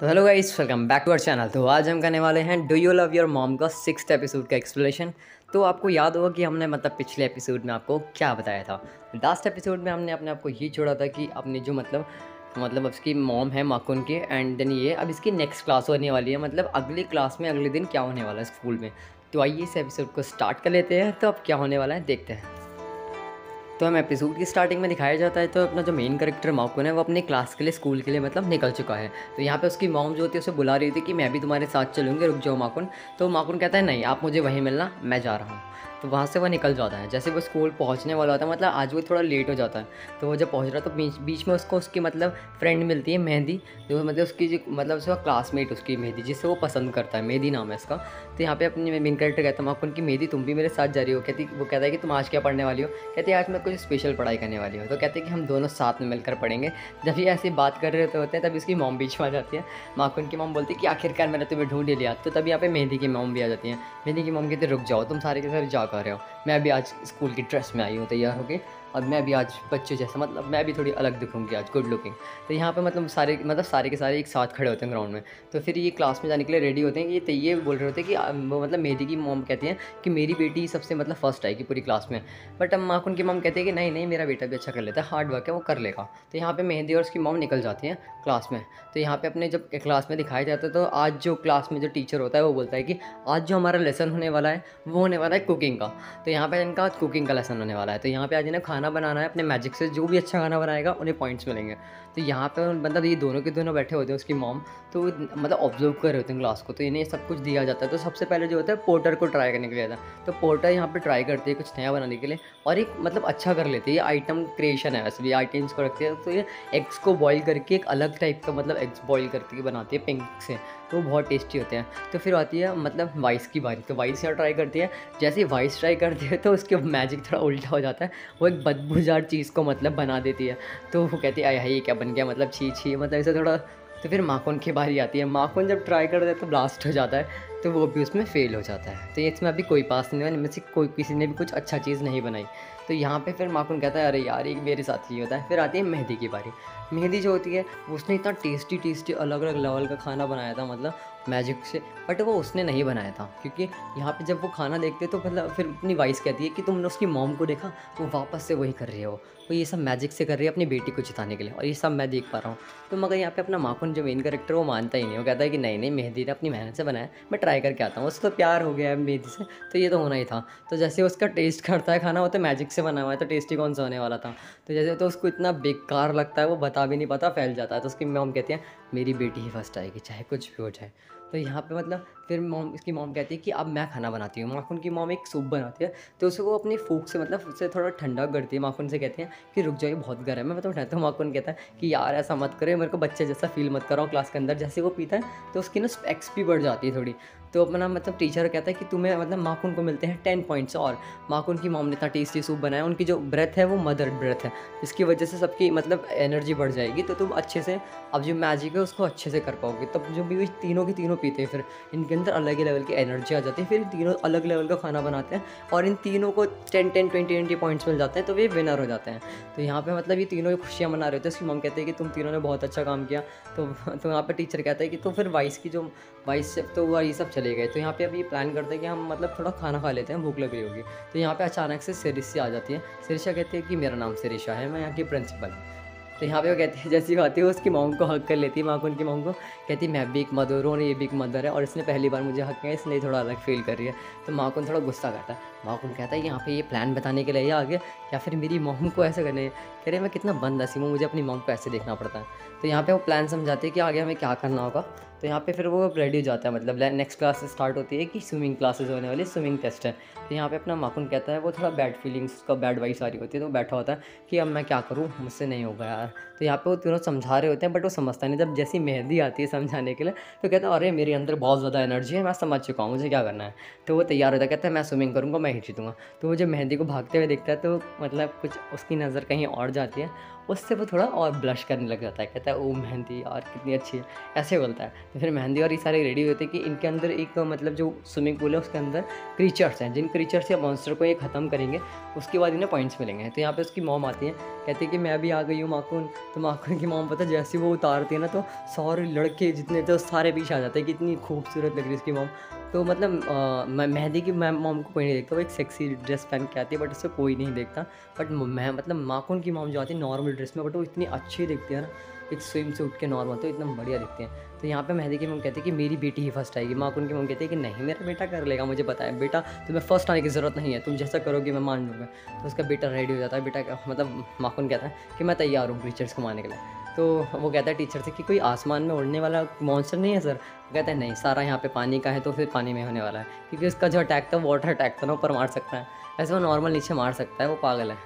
तो hello guys, welcome back to our channel. तो आज हम करने वाले हैं do you love your mom का 6th एपिसोड का एक्सप्लेनेशन। तो आपको याद होगा कि हमने पिछले एपिसोड में आपको क्या बताया था। लास्ट एपिसोड में हमने अपने आप को ये छोड़ा था कि अपनी जो उसकी मॉम है माकुन की, एंड देन ये अब इसकी नेक्स्ट क्लास होने वाली है, अगली क्लास में अगले दिन क्या होने वाला है स्कूल में। तो आइए इस एपिसोड को स्टार्ट कर लेते हैं। तो अब क्या होने वाला है देखते हैं। तो हम एपिसोड की स्टार्टिंग में दिखाया जाता है तो अपना जो मेन कैरेक्टर माकुन है वो अपने क्लास के लिए स्कूल के लिए निकल चुका है। तो यहाँ पे उसकी मॉम जो होती है उसे बुला रही थी कि मैं भी तुम्हारे साथ चलूँगी, रुक जाओ माकुन। तो माकुन कहता है नहीं, आप मुझे वहीं मिलना, मैं जा रहा हूँ। तो वहाँ से वो निकल जाता है। जैसे वो स्कूल पहुँचने वाला होता है, आज वो थोड़ा लेट हो जाता है। तो वो जब पहुँच रहा है तो बीच में उसको उसकी फ्रेंड मिलती है मेहंदी, जो उसकी जो उसका क्लासमेट उसकी मेहंदी, जिससे वो पसंद करता है। मेहंदी नाम है इसका। तो यहाँ पे अपनी मेन कैरेक्टर कहता है माकुन की मेहंदी तुम भी मेरे साथ जा रही हो। वो कहता है कि तुम आज क्या पढ़ने वाली हो। कहती है आज मैं कुछ स्पेशल पढ़ाई करने वाली हूँ। तो कहते हैं कि हम दोनों साथ में मिलकर पढ़ेंगे। जब ये ऐसी बात कर रहे होते हैं तब इसकी मॉम बीच में आ जाती है। माकुन की मॉम बोलती है कि आखिरकार मैंने तुम्हें ढूंढ ही लिया। तो तभी यहाँ पे मेहंदी की मॉम भी आ जाती है। मेहंदी की मॉम कहती है रुक जाओ, तुम सारे के सारे जा कर रहे हो, मैं अभी आज स्कूल की ड्रेस में आई हूँ तैयार होके, और मैं भी आज बच्चे जैसा मैं भी थोड़ी अलग दिखूंगी आज, गुड लुकिंग। तो यहाँ पे सारे के सारे एक साथ खड़े होते हैं ग्राउंड में। तो फिर ये क्लास में जाने के लिए रेडी होते हैं कि ये बोल रहे होते हैं कि वो मेहंदी की मॉम कहती हैं कि मेरी बेटी सबसे फर्स्ट आएगी पूरी क्लास में। बट अब माकुन की मॉम कहती है कि नहीं नहीं, मेरा बेटा भी अच्छा कर लेता है, हार्ड वर्क है, वो कर लेगा। तो यहाँ पे मेहंदी और उसकी मॉम निकल जाती हैं क्लास में। तो यहाँ पे अपने जब क्लास में दिखाया जाता है तो आज जो क्लास में जो टीचर होता है वो बोलता है कि आज जो हमारा लेसन होने वाला है वो होने वाला है कुकिंग का। तो यहाँ पे इनका कुकिंग का लेसन होने वाला है। तो यहाँ पे आज इन्हें खाना बनाना है अपने मैजिक से। जो भी अच्छा खाना बनाएगा उन्हें पॉइंट्स मिलेंगे। तो यहाँ पे ये दोनों के दोनों बैठे होते हैं, उसकी मॉम तो ऑब्जर्व कर रहे होते हैं क्लास को। तो इन्हें सब कुछ दिया जाता है। तो सबसे पहले जो होता है पोर्टर को ट्राई करने के लिए आता है। तो पोर्टर यहाँ पे ट्राई करती है कुछ नया बनाने के लिए और एक अच्छा कर लेती है। ये आइटम क्रिएशन है, वैसे भी आइटम्स को रखती है। तो ये एग्स को बॉईल करके एक अलग टाइप का एग्स बॉईल करके बनाती है पिंक से। तो वो बहुत टेस्टी होते हैं। तो फिर आती है वाइस की बारी। तो वाइस यहाँ ट्राई करती है। जैसे ही वाइस ट्राई करती है तो उसके मैजिक थोड़ा उल्टा हो जाता है। वो एक बदबूदार चीज़ को बना देती है। तो वो कहती है आय हाय ये क्या बन गया, छी छी, ऐसे थोड़ा। तो फिर माकुन की बारी आती है। माकुन जब ट्राई करता है तो ब्लास्ट हो जाता है। तो वो भी उसमें फेल हो जाता है। तो इसमें अभी कोई पास नहीं हुआ, इनमें से किसी ने भी कुछ अच्छा चीज़ नहीं बनाई। तो यहाँ पे फिर माकुन कहता है अरे यार ये मेरे साथ ही होता है। फिर आती है मेहंदी की बारी। मेहंदी जो होती है उसने इतना टेस्टी अलग अलग लेवल का खाना बनाया था मैजिक से। बट वो उसने नहीं बनाया था, क्योंकि यहाँ पे जब वो खाना देखते तो फिर अपनी वाइस कहती है कि तुमने उसकी मॉम को देखा, वो वापस से वही कर रही है। वो ये सब मैजिक से कर रही है अपनी बेटी को जिताने के लिए, और ये सब मैं देख पा रहा हूँ। तो मगर यहाँ पे अपना माकुन जो मेन कैरेक्टर वो मानता ही नहीं। वो कहता है कि नहीं नहीं, मेहंदी ने अपनी मेहनत से बनाया, मैं ट्राई करके आता हूँ। उसको तो प्यार हो गया है मेहंदी से, तो ये तो होना ही था। तो जैसे उसका टेस्ट करता है खाना, वो तो मैजिक से बना हुआ है, तो टेस्टी कौन सा होने वाला था। तो जैसे तो उसको इतना बेकार लगता है, वो बता भी नहीं पाता, फैल जाता है। तो उसकी मॉम कहती है मेरी बेटी ही फर्स्ट आएगी चाहे कुछ भी हो जाए। तो यहाँ पे फिर इसकी मॉम कहती है कि अब मैं खाना बनाती हूँ। माकुन की मॉम एक सूप बनाती है। तो उसे वो अपनी फूक से उससे थोड़ा ठंडा करती है। माकुन से कहती है कि रुक जाइए बहुत गर्म है, मैं तो उठाता हूँ। माकुन कहता है कि यार ऐसा मत करो, मेरे को बच्चे जैसा फील मत कराओ क्लास के अंदर। जैसे वो पीता है तो उसकी स्पेक्स भी बढ़ जाती है थोड़ी। तो अपना टीचर कहता है कि तुम्हें माकुन को मिलते हैं 10 पॉइंट्स। और माकुन की मॉम ने इतना टेस्टी सूप बनाया, उनकी जो ब्रेथ है वो मदर ब्रेथ है, इसकी वजह से सबकी एनर्जी बढ़ जाएगी। तो तुम अच्छे से अब जो मैजिक है उसको अच्छे से कर पाओगे। तब जो भी तीनों के तीनों पीते हैं, फिर इनके अंदर अलग ही लेवल की एनर्जी आ जाती है। फिर तीनों अलग लेवल का खाना बनाते हैं और इन तीनों को 10 20 पॉइंट्स मिल जाते हैं। तो वे विनर हो जाते हैं। तो यहाँ पे ये तीनों खुशियाँ मना रहे होते हैं। उसकी मॉम कहते हैं कि तुम तीनों ने बहुत अच्छा काम किया। तो यहाँ पे टीचर कहता है कि तो फिर वाइस की जो वाइस तो वो ये सब चले गए। तो यहाँ पे अब ये प्लान करते हैं कि हम थोड़ा खाना खा लेते हैं, भूख लग रही होगी। तो यहाँ पे अचानक से सिरिशा आ जाती है। सिरिशा कहती है कि मेरा नाम सिरिशा है, मैं यहाँ की प्रिंसिपल हूँ। तो यहाँ पे वो कहती है, जैसी बात है वो उसकी मॉम को हक कर लेती है, माकुन की मॉम को। कहती है मैं भी एक मदर हूँ और ये भी एक मदर है, और इसने पहली बार मुझे हक किया, इसलिए थोड़ा अलग फील कर रही है। तो माकुन थोड़ा गुस्सा करता है। माकुन कहता है यहाँ पे ये प्लान बताने के लिए आ गया या फिर मेरी मॉम को ऐसे करने। कह रहे मैं कितना बंद नसीब हूँ, मुझे अपनी मॉम को ऐसे देखना पड़ता है। तो यहाँ पे वो प्लान समझाते हैं कि आगे हमें क्या करना होगा। तो यहाँ पे फिर वो रेडी हो जाता है। नेक्स्ट क्लास से स्टार्ट होती है कि स्विमिंग क्लासेस होने वाली, स्विमिंग टेस्ट है। तो यहाँ पे अपना माकुन कहता है, वो थोड़ा बैड फीलिंग्स का बैड वाइस आ रही होती है। तो वो बैठा होता है कि अब मैं क्या करूँ, मुझसे नहीं होगा यार। तो यहाँ पे वो तीनों समझा रहे होते हैं, बट वो समझता नहीं। जब जैसी मेहंदी आती है समझाने के लिए तो कहता है अरे मेरे अंदर बहुत ज़्यादा एनर्जी है, मैं समझ चुका हूँ मुझे क्या करना है। तो वो तैयार होता है, कहता है मैं स्विमिंग करूँगा, मैं ही जीतूँगा। तो वो जब मेहंदी को भागते हुए देखता है तो कुछ उसकी नज़र कहीं और जाती है। उससे वो थोड़ा और ब्लश करने लग जाता है। कहता है ओ मेहंदी यार कितनी अच्छी है, ऐसे बोलता है। तो फिर मेहंदी और ये सारे रेडी होते हैं कि इनके अंदर एक जो स्विमिंग पूल है उसके अंदर क्रीचर्स हैं, जिन क्रीचर्स या मॉन्स्टर को ये ख़त्म करेंगे उसके बाद इन्हें पॉइंट्स मिलेंगे। तो यहाँ पे उसकी मॉम आती है, कहती है कि मैं भी आ गई हूँ माकुन, तो माखन की मॉम पता है जैसे वो उतारती है ना, तो सारे लड़के जितने थे सारे पीछे आ जाते हैं कि इतनी खूबसूरत लग रही है उसकी मॉम। तो मतलब मेहंदी की मॉम को कोई नहीं देखता, वो एक सेक्सी ड्रेस पहन के आती है, बट उससे कोई नहीं देखता। बट मैं मतलब माखन की मॉम जो आती है नॉर्मल ड्रेस में, बट वो इतनी अच्छी दिखती है ना, एक स्विम सूट के नॉर्मल, तो इतना बढ़िया दिखते हैं। तो यहाँ पे मेहंदी की मॉम कहती है कि मेरी बेटी ही फर्स्ट आएगी, माखन की मॉम कहती है कि नहीं मेरा बेटा कर लेगा, मुझे पता है बेटा तुम्हें फर्स्ट आने की ज़रूरत नहीं है, तुम जैसा करोगे मैं मान लूँगा। तो उसका बेटा रेडी हो जाता है, बेटा मतलब माखन कहता है कि मैं तैयार हूँ टीचर्स को मारने के लिए। तो वो कहता है टीचर से कि कोई आसमान में उड़ने वाला मॉन्स्टर नहीं है सर। वो कहता है नहीं, सारा यहाँ पे पानी का है, तो फिर पानी में होने वाला है, क्योंकि उसका जो अटैक था वाटर अटैक था ना, ऊपर मार सकता है, ऐसे वो नॉर्मल नीचे मार सकता है, वो पागल है।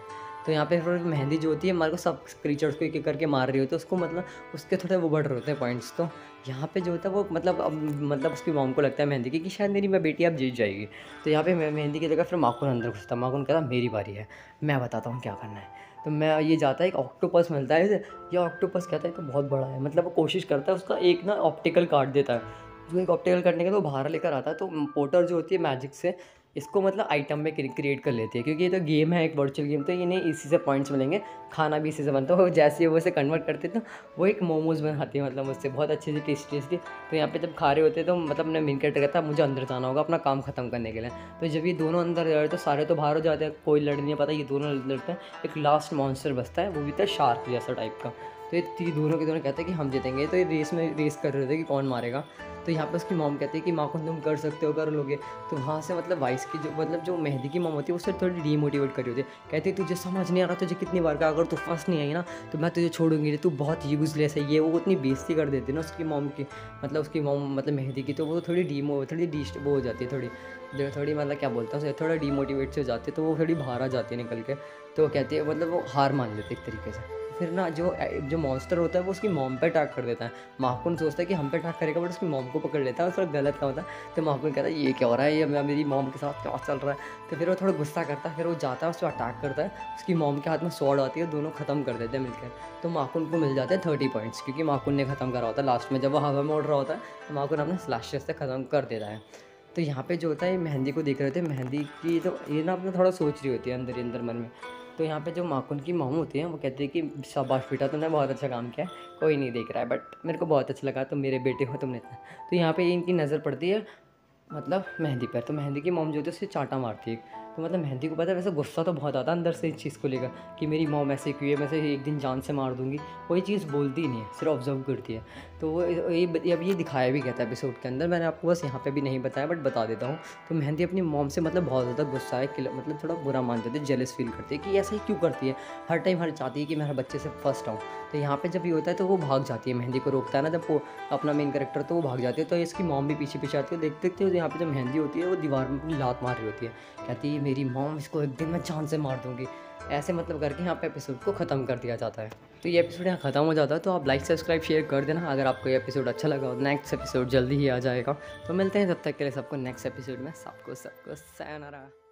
तो यहाँ पे फिर मेहंदी जो होती है हमारे को सब क्रीचर्स को एक करके मार रही होती है उसको, मतलब उसके थोड़े वो बढ़ रहे होते हैं पॉइंट्स। तो यहाँ पे जो होता है वो मतलब मतलब उसकी मॉम को लगता है मेहंदी की कि शायद मेरी मैं बेटी अब जीत जाएगी। तो यहाँ पे मेहंदी की जगह फिर माखन अंदर घुसता है, माखन कहता मेरी बारी है, मैं बताता हूँ क्या करना है। तो मैं ये जाता है, एक ऑक्टोपस मिलता है, ये ऑक्टोपस कहता है तो बहुत बड़ा है, मतलब वो कोशिश करता है उसका एक ना ऑप्टिकल काट देता है। जो एक ऑप्टिकल काटने का तो बाहर लेकर आता है, तो पोर्टर जो होती है मैजिक से इसको मतलब आइटम में क्रिएट कर लेती है, क्योंकि ये तो गेम है एक वर्चुअल गेम, तो इन्हें इसी से पॉइंट्स मिलेंगे, खाना भी इसी से बनता है। वो जैसे वो इसे कन्वर्ट करते तो वो एक मोमोज़ बनाती है, मतलब उससे बहुत अच्छी सी टेस्टी। तो यहाँ पे जब खा रहे होते तो मतलब अपने मेन कैरेक्टर कहता है मुझे अंदर जाना होगा अपना काम खत्म करने के लिए। तो जब ये दोनों अंदर जा रहे तो सारे तो बाहर हो जाते हैं, कोई लड़ नहीं पाता, ये दोनों लड़ते हैं। एक लास्ट मॉन्स्टर बचता है, वो भी था शार्क जैसा टाइप का। तो ये दोनों के दोनों कहते हैं कि हम जीतेंगे। तो ये रेस कर रहे थे कि कौन मारेगा। तो यहाँ पे उसकी मॉम कहती है कि माखन तुम कर सकते हो, कर लोगे। तो वहाँ से मतलब वाइस की जो मतलब जो मेहंदी की मॉम होती है उससे थोड़ी डीमोटिवेट कर रही होती है, कहती है तुझे समझ नहीं आ रहा, तुझे कितनी बार का, अगर तू फर्स्ट नहीं आई ना तो मैं तुझे छोड़ूंगी नहीं, तू बहुत यूज़लेस है। ये वो इतनी बेइज्जती कर देती है ना उसकी मॉम की, मतलब उसकी मॉम मतलब मेहंदी की, तो वो थोड़ी वो हो जाती है, थोड़ी मतलब क्या बोलता है, थोड़ा डीमोटिवेट से हो जाती है, तो वो थोड़ी बाहर आ जाती है निकल के। तो वो कहती है मतलब वो हार मान लेती है एक तरीके से। फिर ना जो मॉन्स्टर होता है वो उसकी मॉम पे अटैक कर देता है। माखन सोचता है कि हम पे अटैक करेगा, बट उसकी मॉम को पकड़ लेता है, और थोड़ा गलत काम होता है। तो माखन कहता है ये क्या हो रहा है, ये मेरी मॉम के साथ क्या चल रहा है। तो फिर वो थोड़ा गुस्सा करता है, फिर वो जाता है उस पर अटैक करता है, उसकी मॉम के हाथ में स्वॉर्ड आती है, दोनों खत्म कर देते हैं मिलकर। तो माखन को मिल जाते हैं 30 पॉइंट्स, क्योंकि माखन ने खत्म करा होता है लास्ट में, जब वो हवा में उड़ रहा होता है तो माखन अपने स्लैशेस से ख़त्म कर देता है। तो यहाँ पे जो होता है मेहंदी को देख रहे थे, मेहंदी की तो ये ना अपना थोड़ा सोच रही होती है अंदर ही अंदर मन में। तो यहाँ पे जो माखन की मॉम होती है वो कहती है कि शाबाश बेटा तुमने बहुत अच्छा काम किया है, कोई नहीं देख रहा है बट मेरे को बहुत अच्छा लगा, तुम मेरे बेटे हो तुमने इतना। तो यहाँ पे इनकी नज़र पड़ती है मतलब मेहंदी पर, तो मेहंदी की मॉम जो होती है उससे चाटा मारती है। तो मतलब मेहंदी को पता है वैसे गुस्सा तो बहुत आता है अंदर से इस चीज़ को लेकर कि मेरी मॉम ऐसे क्यों है, मैं इसे एक दिन जान से मार दूंगी। कोई चीज़ बोलती ही नहीं है, सिर्फ ऑब्जर्व करती है। तो वो अब ये दिखाया भी गया था एपिसोड के अंदर, मैंने आपको बस यहाँ पे भी नहीं बताया बट बता देता हूँ। तो मेहंदी अपनी मॉम से मतलब बहुत ज़्यादा गुस्सा है, मतलब थोड़ा बुरा मान जाती है, जेलस फील करती है कि ऐसा ही क्यों करती है, हर टाइम हर चाहती है कि मेरा बच्चे से फर्स्ट आऊँ। तो यहाँ पे जब ये होता है तो वो भाग जाती है, मेहंदी को रोकता है ना जब वो अपना मेन कैरेक्टर, तो वो भाग जाती है। तो इसकी मॉम भी पीछे पीछे आती है, देखते देखते यहाँ पे जो मेहंदी होती है वो दीवार में अपनी लात मार रही होती है, कहती है मेरी मॉम इसको एक दिन मैं जान से मार दूंगी, ऐसे मतलब करके यहाँ पे एपिसोड को ख़त्म कर दिया जाता है। तो ये एपिसोड यहाँ ख़त्म हो जाता है। तो आप लाइक सब्सक्राइब शेयर कर देना अगर आपको ये एपिसोड अच्छा लगा। नेक्स्ट एपिसोड जल्दी ही आ जाएगा, तो मिलते हैं तब तक के लिए सबको नेक्स्ट एपिसोड में। सबको सैनारा।